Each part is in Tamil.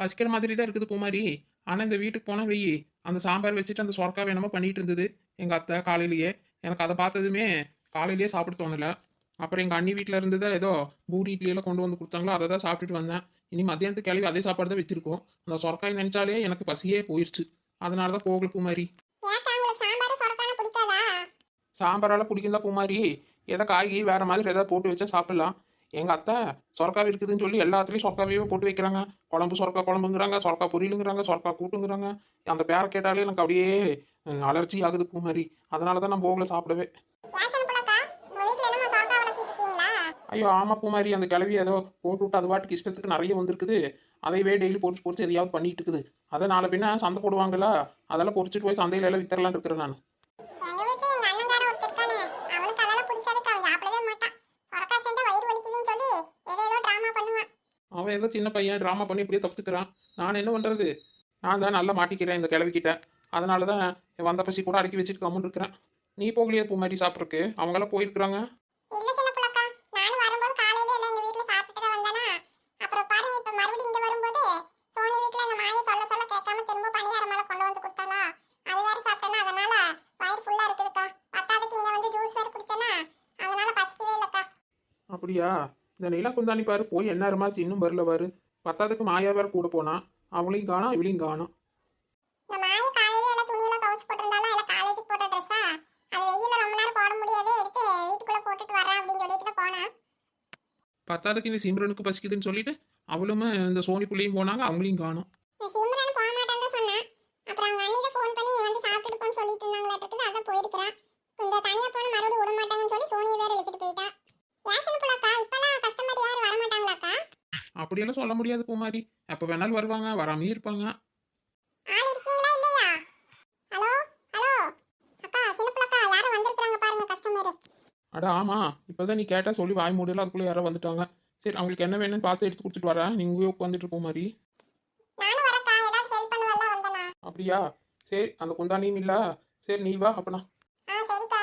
பசிக்கிற மாதிரி தான் இருக்குது பூமாரி. ஆனா இந்த வீட்டுக்கு போனா வெயி அந்த சாம்பார் வச்சுட்டு அந்த சொரக்காவை என்னமோ பண்ணிட்டு இருந்தது எங்க அத்தை காலையிலேயே. எனக்கு அதை பார்த்ததுமே காலையிலேயே சாப்பிட தோணல. அப்புறம் எங்க அண்ணி வீட்டில் இருந்ததை ஏதோ பூரி இட்லி எல்லாம் கொண்டு வந்து கொடுத்தாங்களோ அதை தான் சாப்பிட்டுட்டு வந்தேன். இனி மத்தியானத்துக்கு கிளவி அதே சாப்பாடு தான் வச்சிருக்கோம். அந்த சொரக்காய் நினைச்சாலே எனக்கு பசியே போயிடுச்சு. அதனால தான் போகல பூமாரி. ஏக்கா உங்களுக்கு சாம்பார் சொரக்கான பிடிக்காதா? சாம்பாரால பிடிக்கும் தான் பூமாரி. ஏதோ காய்கறி வேற மாதிரி ஏதாவது போட்டு வச்சா சாப்பிடலாம். எங்க அத்தை சொரக்காய் இருக்குதுன்னு சொல்லி எல்லாத்துலயும் சொரக்காவே போட்டு வைக்கிறாங்க. குழம்பு சொரக்கா குழம்புங்கிறாங்க, சொரக்கா பொரியலுங்கிறாங்க, சொரக்கா கூட்டுங்கிறாங்க. அந்த பேரை கேட்டாலே எனக்கு அப்படியே அலர்ஜி ஆகுது பூமாரி. அதனால தான் நான் போகல சாப்பிடவே. யாசன் புள்ளக்கா, உங்க வீட்ல என்னமோ சொரக்கா வளர்த்திட்டு இருக்கீங்களா? ஐயோ ஆமா பூமாரி, அந்த கிளவி ஏதோ போட்டு விட்டு அது பாட்டுக்கு இஷ்டத்துக்கு நிறைய வந்திருக்குது. அதையவே டெய்லி பொறிச்சு பொறிச்சு எதையாவது பண்ணிட்டு இருக்குது. அதை நாளை பின்ன சந்தை போடுவாங்களா, அதெல்லாம் பொறிச்சிட்டு போய் சந்தையில எல்லாம் வித்தரலான்னு இருக்கிறேன் நான். எங்க வீட்ல எங்க அண்ணன்காரன் ஒருத்தர் இருக்கானே, அவனுக்கு அதெல்லாம் பிடிக்காதுக்கா, அவன் சாப்பிடவே மாட்டான். சொரக்கா செஞ்சா வயிறு வலிக்குதுன்னு சொல்லி ஏதோ டிராமா பண்ணுவான். அவன் ஏதோ சின்ன பையன் ட்ராமா பண்ணி இப்படியே தப்பிச்சுக்கிறான். நான் என்ன பண்றது? நான் தான் நல்லா மாட்டிக்கிறேன் இந்த கிளவிக்கிட்ட. அதனால தான் வந்த பசி கூட அடக்கி வச்சுட்டு கம்முன்னு இருக்கிறேன். நீ போகலையே பூமாரி சாப்பிட்றக்கு? அவங்களாம் போயிருக்கிறாங்க. இல்ல சின்ன புள்ளக்கா, நானும் வரும்போது காலையில எல்லாம் எங்க வீட்ல சாப்பிட்டு தான் வந்தானா. அப்புறம் பாருங்க, இப்ப மறுபடியும் இங்க வரும்போது சோனி வீட்ல அந்த மாயை சொல்ல சொல்ல கேட்காம திரும்ப பணியாரம் மேல கொண்டு வந்து கொடுத்தாளா. அது வேற சாப்பிட்டேன்னா அதனால வயிறு ஃபுல்லா இருக்குதுக்கா. பத்தாவதுக்கு இங்க வந்து ஜூஸ் வேற குடிச்சேனா, அதனால பசிக்கவே இல்லக்கா. அப்படியா? இந்த நிலா குந்தாணி பாரு போய் என்ன இருமாச்சு, இன்னும் வரல பாரு. பத்தாவதுக்கு மாயா வேற கூட போனா. அவளையும் காணோம் இவளையும் காணோம். இந்த மாயை காலையில எல்லாம் துணியெல்லாம் துவைச்சு போட்டிருந்தாலும் எல்லாம் காலேஜுக்கு போட்ட ட்ரெஸ்ஸா, அது வெயில்ல ரொம்ப நேரம் போட முடியாது, எடுத்து வீட்டுக்குள்ள போட்டுட்டு வரேன் அப்படின்னு சொல்லிட்டு தான் போனா. பத்தாவதுக்கு இந்த சிம்ரனுக்கு பசிக்குதுன்னு சொல்லிட்டு அவளும் இந்த சோனி புள்ளையும் போனாங்க, அவங்களையும் காணோம். இந்த சிம்ரன் போக மாட்டேன்னு தான் சொன்னேன். அப்புறம் அவங்க அண்ணி தான் ஃபோன் பண்ணி வந்து சாப்பிட்டுட்டு போன்னு சொல்லிட்டு இருந்தாங்களாட்டுக்குது, அதான் போயிருக்கிறேன். இந்த தனியா போன மறுபடியும் விட மாட்டாங்கன்னு சொல்லி சோனியை வேற எடுத்துட்டு போயிட்டா. யாசன் புள்ளக்கா, இப்பெல்லாம் கஸ்டமர் யாரும் வர மாட்டாங்களாக்கா? அப்படியெல்லாம் சொல்ல முடியாது பூமாரி. எப்போ வேணாலும் வருவாங்க, வராமே இருப்பாங்க. ஆள் இருக்கீங்களா இல்லையா? ஹலோ ஹலோ அக்கா, சின்ன புள்ளக்கா, யாரும் வந்திருக்காங்க பாருங்க கஸ்டமர். அட ஆமா, இப்போதான் நீ கேட்டா சொல்லி வாய் மூடல, அதுக்குள்ளே யாரோ வந்துட்டாங்க. சரி, அவங்களுக்கு என்ன வேணும்னு பார்த்து எடுத்து கொடுத்துட்டு வரேன். நீ இங்கேயே உட்காந்துட்டு பூமாரி. நானும் வரக்கா, ஏதாவது ஹெல்ப் பண்ணுவல்ல வந்தனா. அப்படியா? சரி, அந்த குந்தானியும் இல்ல. சரி நீ வா அப்பனா. சரிக்கா.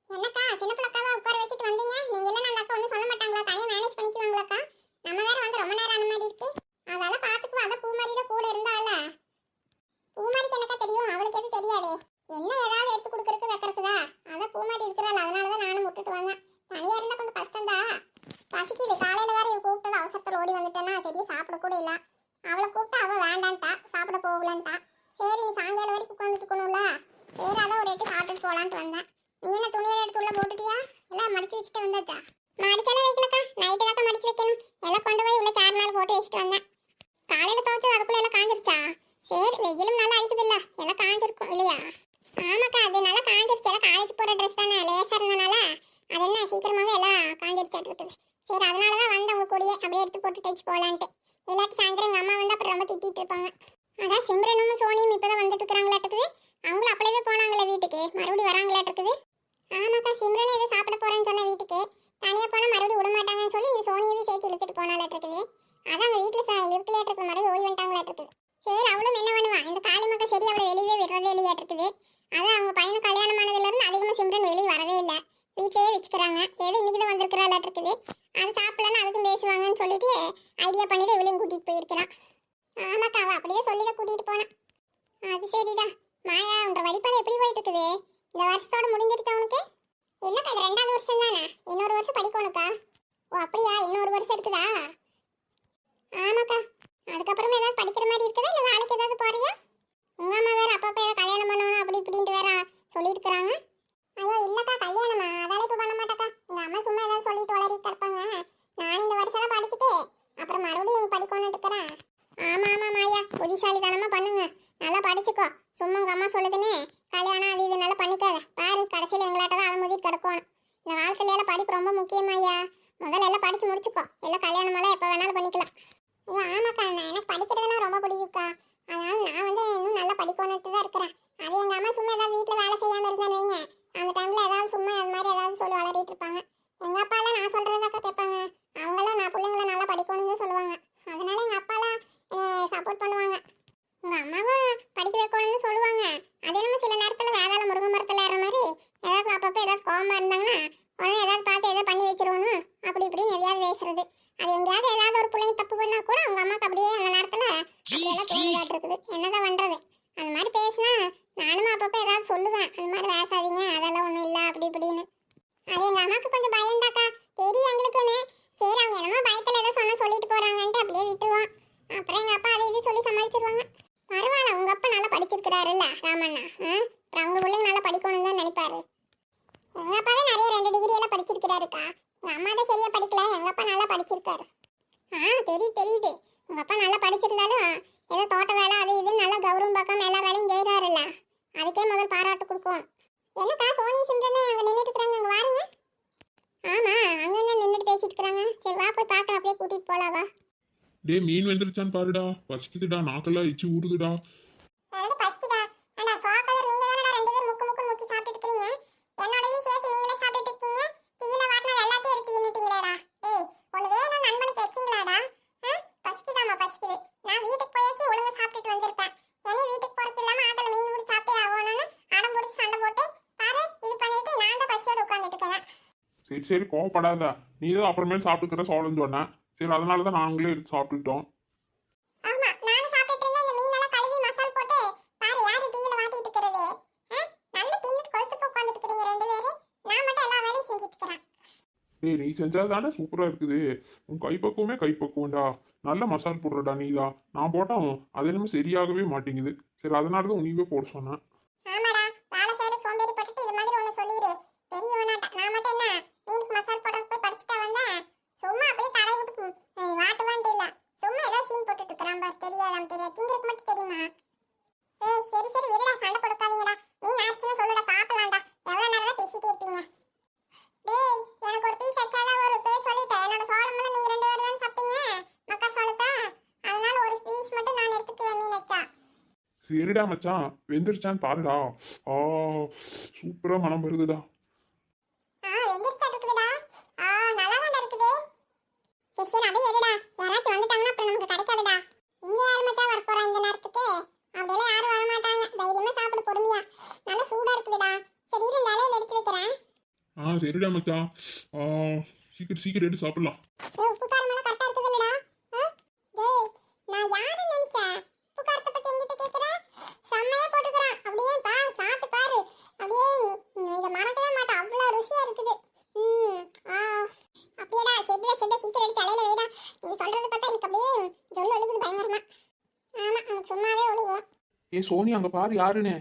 என்னக்கா, சின்ன புள்ளக்காவை உட்கார வச்சுட்டு வந்தீங்க? நீங்க இல்ல அந்த அக்கா ஒன்றும் சொல்ல மாட்டாங்களா? தனியா மேனேஜ் பண்ணிக்குவாங்களாக்கா? நம்ம வேற வந்து ரொம்ப நேரம் ஆன மாதிரி இருக்கு. அதெல்லாம் பாத்துக்குவா. அதான் பூமாரி தான் கூட இருந்தால. பூமாரிக்கு என்னக்கா தெரியும்? அவளுக்கு எதுவும் தெரியாதே. என்ன ஏதாவது எடுத்து கொடுக்கறதுக்கு வைக்கிறதுதா? அதான் பூமாரி இருக்கிறாள், அதனாலதான் நானும் விட்டுட்டு வந்தேன். தனியா இருந்தா கொஞ்சம் கஷ்டம்தான். பசிக்குது. காலையில வேற இவ கூப்பிட்டது அவசரத்தில் ஓடி வந்துட்டேன்னா சரியா சாப்பிட கூட இல்ல. அவளை கூப்பிட்டா அவ வேண்டான்ட்டா, சாப்பிட போகலன்ட்டா. சரி நீ சாயங்காலம் வரைக்கும் உட்காந்துட்டு இருக்கணும்ல, சரி அதான் ஒரு எட்டு சாப்பிட்டுட்டு போலான்ட்டு வந்தேன். நீ என்ன துணியெல்லாம் எடுத்து உள்ள போட்டுட்டியா? எல்லாம் மடிச்சு வச்சுட்டு வந்தாச்சா? மடிச்செல்லாம் வைக்கலக்கா, நைட்டு தாக்கா மடிச்சு வைக்கணும். எல்லாம் கொண்டு போய் உள்ள சேர் மேல போட்டு வச்சுட்டு வந்தேன். காலையில துவைச்சது அதுக்குள்ள எல்லாம் காஞ்சிருச்சா? சரி, வெயிலும் நல்லா அடிக்குது இல்ல, எல்லாம் காஞ்சிருக்கும் இல்லையா? ஆமாக்கா, அது நல்லா காஞ்சிருச்சு. எல்லாம் காலேஜ் போற ட்ரெஸ் தானே, லேசா இருந்தனால அது என்ன சீக்கிரமாவே எல்லாம் காஞ்சிருச்சாட்டு இருக்குது. சரி அதனாலதான் வந்த உங்க கூடயே அப்படியே எடுத்து போட்டு தச்சு போலான்ட்டு. இல்லாட்டி சாயந்தரம் எங்க அம்மா வந்து அப்புறம் ரொம்ப திட்டிட்டு இருப்பாங்க. அதான் சிம்ரனும் சோனியும் இப்பதான் வந்துட்டு இருக்கிறாங்களாட்டுக்குது. அவங்களும் அப்படியே போனாங்களே வீட்டுக்கு, மறுபடியும் வராங்களாட்டுக்குது. ஆமாக்கா, சிம்ரன் ஏதோ சாப்பிட போறேன்னு சொன்ன வீட்டுக்கு, தனியா போனா மறுபடியும் விட மாட்டாங்கன்னு சொல்லி இந்த சோனியவே சேர்த்து இழுத்துட்டு போனாலாட்டுக்குது. அதான் அவங்க வீட்டுல இருக்கலையாட்டு மறுபடியும் ஓடி வந்துட்டாங்களாட்டுக்குது. சரி அவளும் என்ன பண்ணுவா, இந்த காளிமக்கா சரி அவளை வெளியவே விடுறதே இல்லையாட்டுக்குது. அதான் அவங்க பையனும் கல்யாணம் ஆனதுல இருந்து அதிகமா சிம்ரன் வெளியே வரவே இல்லை, வீட்லயே வச்சுக்கிறாங்க. ஏதோ இன்னைக்கு தான் வந்திருக்கிறாளாட்டுக்குது. அது சாப்பிடலன்னு அதுக்கும் பேசுவாங்கன்னு சொல்லிட்டு ஐடியா பண்ணி தான் இவளையும் கூட்டிட்டு போயிருக்கிறான். ஆமாக்கா, அவ அப்படிதான் சொல்லிதான் கூட்டிட்டு போனான். அது சரிதான். மாயா, உன்ற வழிபாடு எப்படி போயிட்டு இருக்குது? இந்த வருஷத்தோட முடிஞ்சிருச்சா உனக்கு? இல்லக்கா, இது 2வது வருஷம் தானே, இன்னொரு வருஷம் படிக்கணுக்கா. ஓ அப்படியா, இன்னொரு வருஷம் இருக்குதா? ஆமாக்கா. அதுக்கப்புறம் ஏதாவது படிக்கிற மாதிரி இருக்குதா, இல்லை வேலைக்கு ஏதாவது போறியா? உங்க அம்மா வேற அப்பப்போ ஏதாவது கல்யாணம் பண்ணணும் அப்படி இப்படின்ட்டு வேற சொல்லிட்டு இருக்கிறாங்க. ஐயோ இல்லக்கா, கல்யாணமா அதெல்லாம் இப்போ பண்ண மாட்டேக்கா. எங்க அம்மா சும்மா ஏதாவது சொல்லிட்டு வளரிட்டு இருப்பாங்க. நான் இந்த வருஷம் படிச்சுட்டு அப்புறம் மறுபடியும் படிக்கணும்னு இருக்கிறேன். ஆமா ஆமா மாயா, புத்திசாலித்தனமா பண்ணுங்க. நல்லா படிச்சுக்கோ. சும்மா உங்க அம்மா சொல்லுதுன்னு கல்யாணம் அது இது நல்லா பண்ணிக்காத. பாரு, கடைசியில் எங்களாட்ட தான் அதை முதிட்டு கிடக்கணும். இந்த வாழ்க்கையில படிப்பு ரொம்ப முக்கியம் ஐயா. முதல்ல எல்லாம் படிச்சு முடிச்சுக்கோ, எல்லாம் கல்யாணம் எல்லாம் எப்போ வேணாலும் பண்ணிக்கலாம். ஐயோ ஆமாக்கா, எனக்கு படிக்கிறதுனா ரொம்ப பிடிக்கும்க்கா. அதனால நான் வந்து இன்னும் நல்லா படிக்கணும்ட்டு தான் இருக்கிறேன். அது எங்க அம்மா சும்மா ஏதாவது வீட்டில் வேலை செய்யாமல் இருந்தான்னு வைங்க, அந்த டைம்ல ஏதாவது சும்மா அது மாதிரி ஏதாவது சொல்லி வளரிட்டு இருப்பாங்க. எங்க அப்பாலாம் நான் சொல்றதாக்கா கேட்பாங்க. அவங்களும் நான் பிள்ளைங்களை நல்லா படிக்கணும்னு சொல்லுவாங்க. அதனால எங்க அப்பாலாம் சப்போர்ட் பண்ணுவாங்க. உங்க அம்மாவும் படிக்க வைக்கணும்னு சொல்லுவாங்க. அதே நம்ம சில நேரத்துல வேதாள முருங்கை மரத்துல ஏற மாதிரி ஏதாவது அப்பப்போ ஏதாவது கோவமா இருந்தாங்கன்னா உடனே ஏதாவது பார்த்து ஏதாவது பண்ணி வச்சிருவோம் அப்படி இப்படின்னு எதையாவது பேசுறது. அது எங்கேயாவது ஏதாவது ஒரு பிள்ளைங்க தப்பு பண்ணா கூட அவங்க அம்மாக்கு அப்படியே அந்த நேரத்துல எல்லாம் தூங்கிட்டு இருக்குது. என்னதான் பண்றது? அந்த மாதிரி பேசினா நானும் அப்பப்போ ஏதாவது சொல்லுவேன். அந்த மாதிரி பேசாதீங்க, அதெல்லாம் ஒன்றும் இல்லை அப்படி இப்படின்னு. அது எங்க அம்மாவுக்கு கொஞ்சம் பயம்தாக்கா, தெரியும் எங்களுக்குன்னு. சரி அவங்க என்னமோ பயத்தில் ஏதோ சொல்லிட்டு போறாங்கன்ட்டு அப்படியே விட்டுருவோம். அப்புறம் எங்க அப்பா அதை இது சொல்லி சமாளிச்சிருவாங்க. பரவாயில்ல, உங்க அப்பா நல்லா படிச்சிருக்கிறாருல்ல ராமண்ணா. அப்புறம் அவங்க பிள்ளைங்க நல்லா படிக்கணும்னு தான் நினைப்பாரு. எங்க அப்பாவே நிறைய 2 டிகிரி எல்லாம் படிச்சிருக்கிறாருக்கா. உங்க அம்மா தான் சரியா படிக்கல, எங்க அப்பா நல்லா படிச்சிருக்காரு. தெரியுது. உங்க அப்பா நல்லா படிச்சிருந்தாலும் ஏதோ தோட்ட வேலை அது இது நல்லா கௌரவம் பார்க்காம எல்லா வேலையும் செய்யறாருல்ல, அதுக்கே முதல் பாராட்டு கொடுக்கும். என்னக்கா சோனி சிம்ரன் அங்க நின்றுட்டு இருக்காங்க, அங்க வாருங்க. ஆமா, அங்க என்ன நின்றுட்டு பேசிட்டு இருக்காங்க. சரி வா போய் பார்க்க, அப்படியே கூட்டிட்டு போலாவா. டேய் மீன் வெந்துருச்சான்னு பாருடா, பசிக்குதுடா, நாக்கெல்லாம் எச்சி ஊறுதுடா. எனக்கு பசிக்குதா? அண்ணா சோகதர் நீங்க தானடா 2 பேரும் முக்கு முக்கி சாப்பிட்டுட்டு இருக்கீங்க. என்னோடயும் சேர்த்து நீங்களே சாப்பிட்டுட்டு இருக்கீங்க. டீல வாட்டினது எல்லாத்தையும் எடுத்து தின்னுட்டீங்களேடா. டேய் ஒன்னு வேணும் நண்பனுக்கு வச்சிங்களாடா? பசிக்குதாமா பசிக்குது. நான் வீட்டுக்கு போயாச்சு ஒழுங்கா சாப்பிட்டுட்டு வந்திருப்பேன். என்ன வீட்டுக்கு போறது இல்லாம ஆட்டல மீன் கூட சாப்பிட்டே ஆகணும்னு அடம் பிடிச்சி சண்டை போட்டு பாரு இது பண்ணிட்டு நான் தான் பசியோட உட்காந்துட்டு இருக்கேன். சரி கோவப்படாத, நீ தான் அப்புறமேல் சாப்பிட்டுக்கிற சோழன்னு சொன்னேன். சரி அதனால தான் நாங்களே எடுத்து சாப்பிட்டுட்டோம். ஆமா நானும் சாப்பிட்டுட்டு இருந்தேன். இந்த மீனெல்லாம் கழுவி மசால் போட்டு பாரு யாரு டீல வாட்டிட்டு இருக்கிறது. நல்லா தின்னுட்டு கொழுத்து உட்காந்துட்டு இருக்கீங்க 2 பேரும். நான் மட்டும் எல்லா வேலையும் செஞ்சுட்டு இருக்கிறேன். டேய் நீ செஞ்சது தானே சூப்பராக இருக்குது. உன் கைப்பக்குவமே கைப்பக்குவம்டா. நல்ல மசால் போடுறடா நீதான். நான் போட்டோம் அது என்னமோ சரியாகவே மாட்டேங்குது. சரி அதனால தான் உனிவே போட சொன்னேன். ஆமாடா, வேலை செய்யற சோம்பேறி பட்டுட்டு இது மாதிரி ஒண்ணு சொல்லிடு. பெரியவனாட்ட நான் மட்டும் என்ன மீனுக்கு மசால் போட போய் படிச்சுட்டா வந்தேன். சும்மா அப்படியே தலை விட்டு வாட்டுவான்ட்டு இல்ல, சும்மா ஏதோ சீன் போட்டுட்டு இருக்கிறான் பார். தெரியாது திங்கிறதுக்கு மட்டும் தெரியுமா? சரி விடுடா, சண்டை கொடுக்காதீங்கடா. மீன் ஆயிடுச்சுன்னு சொல்லுடா, சாப்பிடலாம்டா. எவ்வளவு நேரம் தான் பேசிட்டே இருப்பீங்க? டேய் எனக்கு ஒரு பீஸ் வச்சாதான் ஒரு பேர் சொல்லிட்டேன். என்னோட சோளமெல்லாம் நீங்க 2 பேரும் தான் சாப்பிட்டீங்க, மக்கா சோளத்தை. அதனால ஒரு பீஸ் மட்டும் நான் எடுத்துக்குவேன் மீன் வச்சா. சரிடா மச்சான், வெந்துருச்சான்னு பாருடா. ஆ சூப்பராக மனம் வருதுடா. வெந்திருச்சா இருக்குதுடா. நல்லா தான் இருக்குது. சரி அப்படியே எடுடா. யாராச்சும் வந்துட்டாங்கன்னா அப்புறம் நமக்கு கிடைக்காதுடா. இங்க யார் மச்சான் வர போறா இந்த நேரத்துக்கு? அப்படியெல்லாம் யாரும் வர மாட்டாங்க. தைரியமா சாப்பிடு பொறுமையா. நல்லா சூடா இருக்குதுடா. சரி இரு, இந்த இலையில எடுத்து வைக்கிறேன். சரிடா மச்சான். சீக்கிரம் எடுத்து சாப்பிடலாம். உப்பு காரமெல்லாம் கரெக்டா இருக்குது இல்லடா? டேய் நான் யாரை நினைச்சேன்? உப்பு காரத்தை பத்தி என்கிட்ட கேக்குற? செம்மையா போட்டுக்கிறான். அப்படியே பாரு, சாப்பிட்டு பாரு. அப்படியே இதை மறக்கவே மாட்டேன், அவ்வளவு ருசியா இருக்குது. அப்படியேடா செட்டில சீக்கிரம் எடுத்து இலையில வைடா. நீ சொல்றது பார்த்தா எனக்கு அப்படியே ஜொல்லு ஒழுகுது பயங்கரமா. ஆமா எனக்கு சும்மாவே ஒழுகும். சோனி அங்க பாரு யாருன்னு.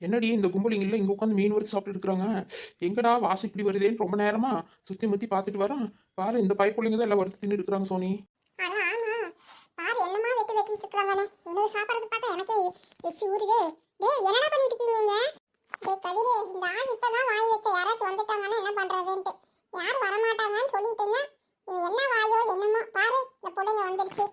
என்னடி இந்த கும்பல் இங்க இங்க உட்காந்து மீன் வறுத்து சாப்பிட்டு இருக்காங்க. எங்கடா வாசி இப்படி வருதேன்னு ரொம்ப நேரமா சுத்தி முத்தி பார்த்துட்டு வரேன். பாரு இந்த பைப்புள்ளைங்க தான் எல்லாம் வறுத்து தின்னு இருக்கிறாங்க சோனி. ஆமா பாரு என்னமா வெட்டிட்டு இருக்காங்கன்னு. இவனுக்கு சாப்பிடறது பார்த்தா எனக்கே எச்சி ஊறுதே. டேய் என்னடா பண்ணிட்டு இருக்கீங்க? டேய் கதிரே, இந்த ஆள் இப்பதான் வாய் வச்ச. யாராச்சும் வந்துட்டாங்கன்னா என்ன பண்றதுன்ட்டு. யாரும் வரமாட்டாங்கன்னு சொல்லிட்டு இருந்தேன். இவன் என்ன வாயோ என்னமோ. பாரு இந்த பிள்ளைங்க வந்துருச்சு.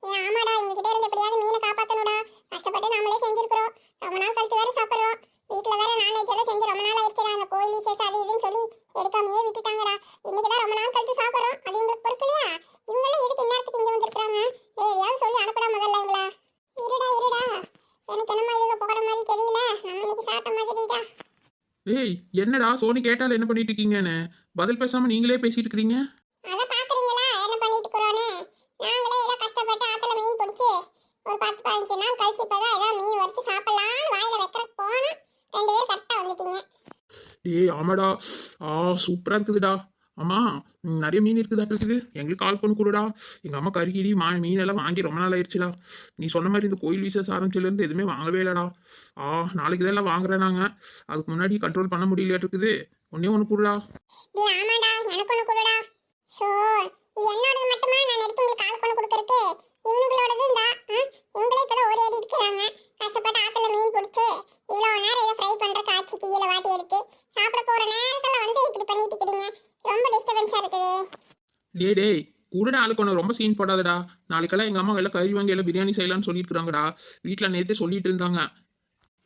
ஆமாடா, இவங்க கிட்ட இருந்து எப்படியாவது மீனை காப்பாத்தணும்டா. கஷ்டப்பட்டு நாமளே செஞ்சிருக்கிறோம். ரொம்ப நாள் கழிச்சு வேற சாப்பிடுறோம். வீட்டுல வேற நான்வெஜ் எல்லாம் செஞ்சு ரொம்ப நாள் ஆயிடுச்சுடா. அந்த கோயில் விசேஷம் அது இதுன்னு சொல்லி எடுக்காமையே விட்டுட்டாங்கடா. இன்னைக்குதான் ரொம்ப நாள் கழிச்சு சாப்பிடுறோம். அது உங்களுக்கு பொறுக்கலையா? இவங்கெல்லாம் எதுக்கு இந்நேரத்துக்கு இங்க வந்திருக்காங்க? எதையாவது சொல்லி அனுப்படா முதல்ல இவங்களா. இருடா எனக்கு என்னமா இதுல போகிற மாதிரி தெரியல. நம்ம இன்னைக்கு சாப்பிட்ட மாதிரிடா. என்னடா சோனி கேட்டால என்ன பண்ணிட்டு இருக்கீங்கன்னு பதில் பேசாம நீங்களே பேசிட்டு இருக்கிறீங்க. அத பாக்குறீங்களா என்ன பண்ணிட்டு இருக்கறோனே? நாங்களே ஏதோ கஷ்டப்பட்டு ஆத்துல மீன் பிடிச்சு ஒரு 10-15 நாள் கழிச்சு இப்பதான் ஏதோ மீன் வறுத்து சாப்பிடலாம்னு வாயில வைக்கிற போனா 2 பேரும் கரெக்டா வந்துட்டீங்க. ஆமாடா. சூப்பரா இருக்குதுடா. ஆமா நிறைய மீன் இருக்குதா இருக்குது. எங்களுக்கு கால் பண்ணி கொடுடா. எங்க அம்மா கறிகிடி மீன் எல்லாம் வாங்கி ரொம்ப நாள் ஆயிடுச்சுடா. நீ சொன்ன மாதிரி இந்த கோயில் விசேஷம் ஆரம்பிச்சில இருந்து எதுவுமே வாங்கவே இல்லடா. நாளைக்கு தான் எல்லாம் வாங்குறேன் நாங்க. அதுக்கு முன்னாடி கண்ட்ரோல் பண்ண முடியல இருக்குது. ஒண்ணு கொடுடா. ஆமாடா எனக்கு ஒண்ணு கொடுடா. சோ இது என்னோடது மட்டுமா? நான் எடுத்து உங்களுக்கு கால் பண்ணி கொடுக்கறதுக்கு இவங்களோடது இந்தா. இவங்களே இப்பதான் ஓடி ஆடி இருக்கிறாங்க. கஷ்டப்பட்டு ஆத்துல மீன் பிடிச்சு இவ்வளவு நேரம் இதை ஃப்ரை பண்ற காய்ச்சி தீயில வாட்டி எடுத்து சாப்பிட போற நேரத்துல வந்து இப்படி பண்ணிட்டு இருக்கீங்க. ரொம்ப டிஸ்டர்பன்ஸா இருக்குது. டேய் கூடடா ஆளுக்கு ஒன்று ரொம்ப சீன் போடாதடா. நாளைக்கெல்லாம் எங்கள் அம்மா எல்லாம் கறி வாங்கி எல்லாம் பிரியாணி செய்யலாம்னு சொல்லிட்டு இருக்காங்கடா. வீட்டில் நேற்று சொல்லிட்டு இருந்தாங்க.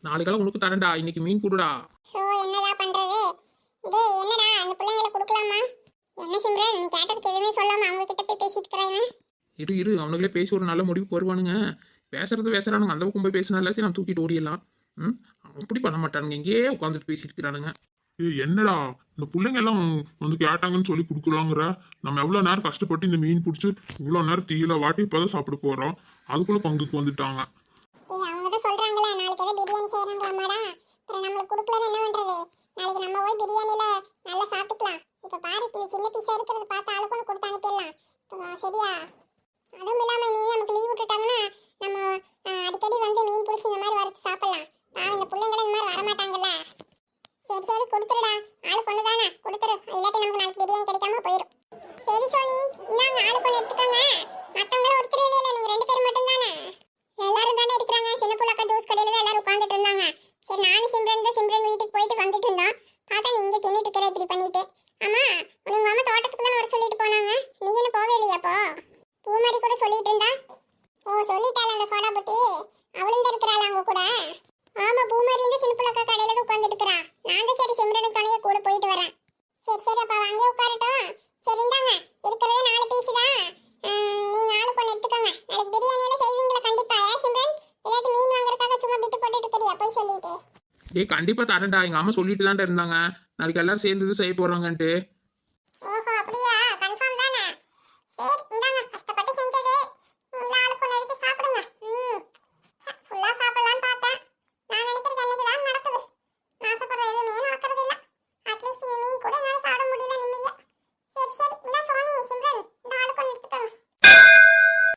நாளைக்கெல்லாம் உனக்கு தரேன்டா. இன்னைக்கு மீன் கொடுடா. சோ என்னடா பண்றது? டேய் என்னடா அந்த பிள்ளைங்களை கொடுக்கலாமா? என்ன சிம்ரன் நீ கேட்டதுக்கு எதுவுமே சொல்லாம அவங்க கிட்ட போய் பேசிட்டு இருக்கறானே? இரு அவனுங்களே பேசி ஒரு நல்ல முடிவுக்கு வருவானுங்க. பேசுறானுங்க. அந்த பக்கம் போய் பேசினா எல்லாத்தையும் நான் தூக்கிட்டு ஓடிடலாம். அப்படி பண்ண மாட்டானுங்க. இங்கேயே உட்காந்துட்டு பேசிட்டு இருக்கிறானுங்க. என்னடா இந்த பிள்ளைங்க எல்லாம் வந்து கேட்டாங்கன்னு சொல்லி கொடுக்குறாங்கிற. நம்ம எவ்வளோ நேரம் கஷ்டப்பட்டு இந்த மீன் பிடிச்சி இவ்வளோ நேரம் தீயில வாட்டி இப்போதான் சாப்பிட போகிறோம். அதுக்குள்ள பங்குக்கு வந்துட்டாங்க. ஏய் அவங்க தான் சொல்றாங்களே நாளைக்கு ஏதோ பிரியாணி செய்யறாங்களாமாடா. அப்புறம் நம்மளுக்கு கொடுக்கலன்னு என்ன பண்றது? நாளைக்கு நம்ம போய் பிரியாணில நல்லா சாப்பிட்டுக்கலாம். இப்ப பாரு இது சின்ன பீஸா இருக்கிறத பார்த்து ஆளுக்கு ஒன்று கொடுத்து அனுப்பிடலாம். சரியா? அதுவும் இல்லாம நீ நமக்கு லீவ் விட்டுட்டாங்கன்னா நம்ம அடிக்கடி வந்து மீன் பிடிச்சி இந்த மாதிரி வறுத்து சாப்பிடலாம். இந்த பிள்ளைங்களும் இந்த மாதிரி வரமாட்டாங்கல்ல. சரி சரி கொடுத்துருடா. ஆளுக்கு ஒன்று தானே கொடுத்துரு. இல்லாட்டி நமக்கு நாளைக்கு பிரியாணி கிடைக்காம போயிடும். சரி சோனி இந்தாங்க ஆளுக்கு ஒன்று எடுத்துக்கோங்க. மற்றவங்களும் ஒருத்தர் இல்லையில நீங்கள் 2 பேர் மட்டும் தானே? எல்லாரும் தானே இருக்கிறாங்க. சின்ன புள்ளக்கா ஜூஸ் கடையில் தான் எல்லாரும் உட்காந்துட்டு இருந்தாங்க. சரி நானும் சிம்ரன் வீட்டுக்கு போயிட்டு வந்துட்டு இருந்தோம். பார்த்தா நீ இங்கே தின்னுட்டு இருக்கிற இப்படி பண்ணிட்டு. ஆமா உங்க மாமா தோட்டத்துக்கு தானே வர சொல்லிட்டு போனாங்க. நீ என்ன போவே இல்லையாப்போ? பூமாரி கூட சொல்லிட்டு இருந்தா. ஓ சொல்லிட்டாள் அந்த சோடா புட்டி. அவளும் தான் இருக்கிறாள் அவங்க கூட. ஆமா பூமாரி இந்த சின்ன புள்ளக்கா கடையில் தான் உட்காந்துட்டு இருக்கிறா. நான் தான் சரி சிம்ரனுக்கு துணையை கூட போயிட்டு வரேன். சரி சரி அப்போ அங்கே உட்காரட்டும். சரி இந்தாங்க இருக்கிறதே 4 பீஸ் தான். நீங்க ஆளுக்கு ஒன்று எடுத்துக்கோங்க. நாளைக்கு பிரியாணியெல்லாம் செய்வீங்களா கண்டிப்பா? சிம்ரன் இல்லாட்டி மீன் வாங்குறதுக்காக சும்மா விட்டு போட்டுட்டு இருக்கிறியா போய் சொல்லிட்டு? கண்டிப்பா தரேன்டா. எங்க அம்மா சொல்லிட்டு தான்டா இருந்தாங்க நாளைக்கு எல்லாரும் சேர்ந்து செய்ய போறாங்கன்ட்டு.